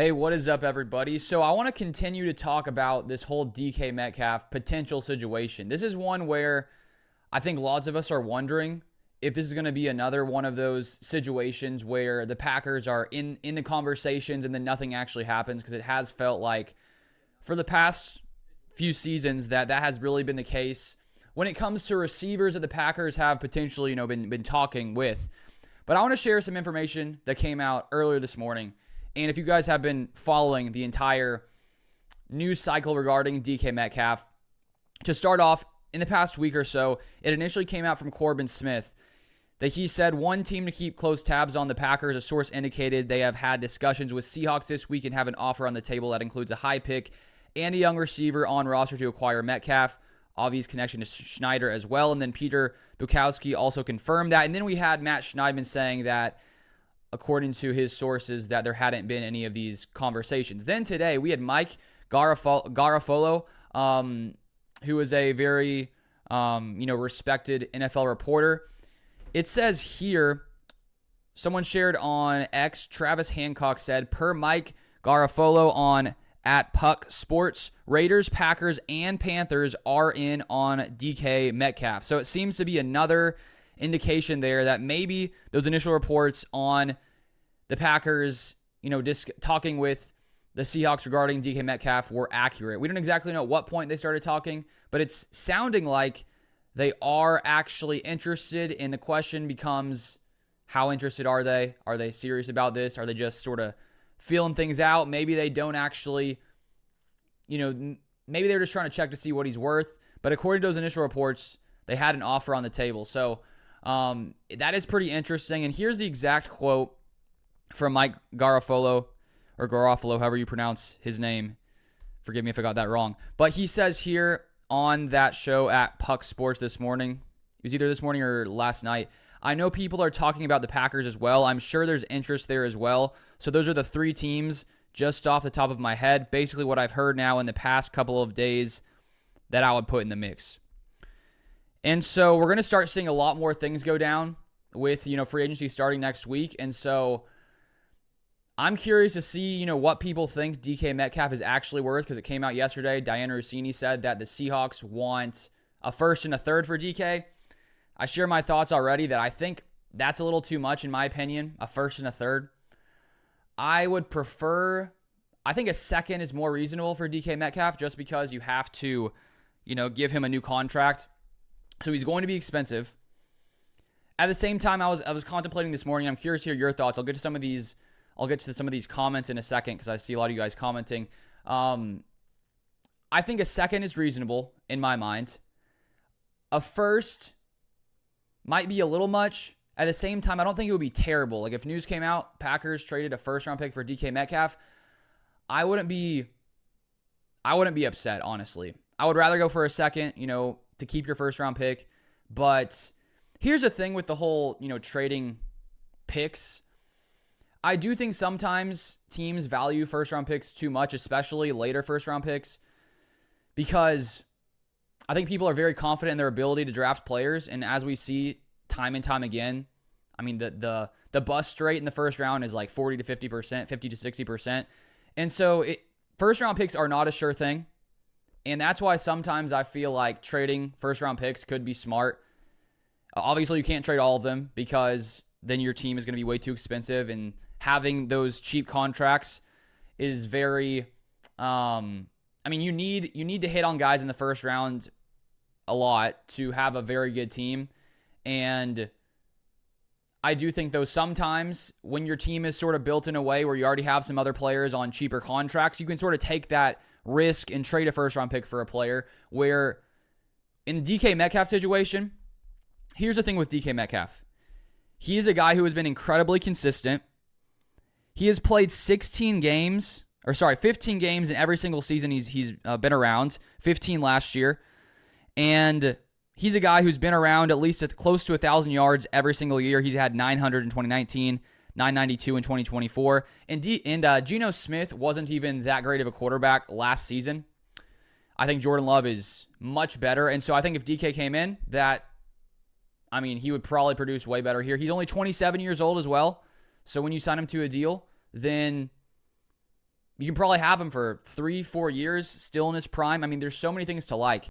Hey, what is up, everybody? So I want to continue to talk about this whole DK Metcalf potential situation. This is one where I think lots of us are wondering if this is going to be another one of those situations where the Packers are in the conversations and then nothing actually happens, because it has felt like for the past few seasons that has really been the case when it comes to receivers that the Packers have potentially, been talking with. But I want to share some information that came out earlier this morning. And if you guys have been following the entire news cycle regarding DK Metcalf, to start off, in the past week or so, it initially came out from Corbin Smith that he said one team to keep close tabs on the Packers. A source indicated they have had discussions with Seahawks this week and have an offer on the table that includes a high pick and a young receiver on roster to acquire Metcalf. Obvious connection to Schneider as well. And then Peter Bukowski also confirmed that. And then we had Matt Schneidman saying that, according to his sources, that there hadn't been any of these conversations. Then today we had Mike Garafolo, who is a very respected NFL reporter. It says here, someone shared on X, Travis Hancock said, per Mike Garafolo on @PuckSports, Raiders, Packers, and Panthers are in on DK Metcalf. So it seems to be another indication there that maybe those initial reports on the Packers, talking with the Seahawks regarding DK Metcalf were accurate. We don't exactly know at what point they started talking, but it's sounding like they are actually interested, and the question becomes, how interested are they? Are they serious about this? Are they just sort of feeling things out? Maybe they don't actually, maybe they're just trying to check to see what he's worth. But according to those initial reports, they had an offer on the table. So that is pretty interesting. And here's the exact quote from Mike Garafolo, or Garofalo, however you pronounce his name. Forgive me if I got that wrong. But he says here on that show at Puck Sports this morning, it was either this morning or last night, I know people are talking about the Packers as well. I'm sure there's interest there as well. So those are the three teams just off the top of my head. Basically what I've heard now in the past couple of days that I would put in the mix. And so we're going to start seeing a lot more things go down with, free agency starting next week. And so I'm curious to see, what people think DK Metcalf is actually worth, because it came out yesterday. Diana Rossini said that the Seahawks want a first and a third for DK. I share my thoughts already that I think that's a little too much in my opinion, a first and a third. I would prefer, I think a second is more reasonable for DK Metcalf, just because you have to, give him a new contract. So he's going to be expensive. At the same time, I was contemplating this morning. I'm curious to hear your thoughts. I'll get to some of these comments in a second, because I see a lot of you guys commenting. I think a second is reasonable in my mind. A first might be a little much. At the same time, I don't think it would be terrible. Like if news came out, Packers traded a first round pick for DK Metcalf, I wouldn't be upset, honestly. I would rather go for a second, to keep your first round pick. But here's the thing with the whole, trading picks. I do think sometimes teams value first round picks too much, especially later first round picks, because I think people are very confident in their ability to draft players. And as we see time and time again, I mean, the bust rate in the first round is like 40 to 50%, 50 to 60%. And so first round picks are not a sure thing. And that's why sometimes I feel like trading first round picks could be smart. Obviously, you can't trade all of them, because then your team is going to be way too expensive, and having those cheap contracts is very, you need to hit on guys in the first round a lot to have a very good team. And I do think, though, sometimes when your team is sort of built in a way where you already have some other players on cheaper contracts, you can sort of take that risk and trade a first round pick for a player. Where in DK Metcalf situation, here's the thing with DK Metcalf. He is a guy who has been incredibly consistent. He has played 15 games in every single season he's been around, 15 last year. And he's a guy who's been around at least close to 1,000 yards every single year. He's had 900 in 2019, 992 in 2024. And Geno Smith wasn't even that great of a quarterback last season. I think Jordan Love is much better. And so I think if DK came in, he would probably produce way better here. He's only 27 years old as well. So when you sign him to a deal, then You can probably have him for 3-4 years still in his prime. I mean, there's so many things to like.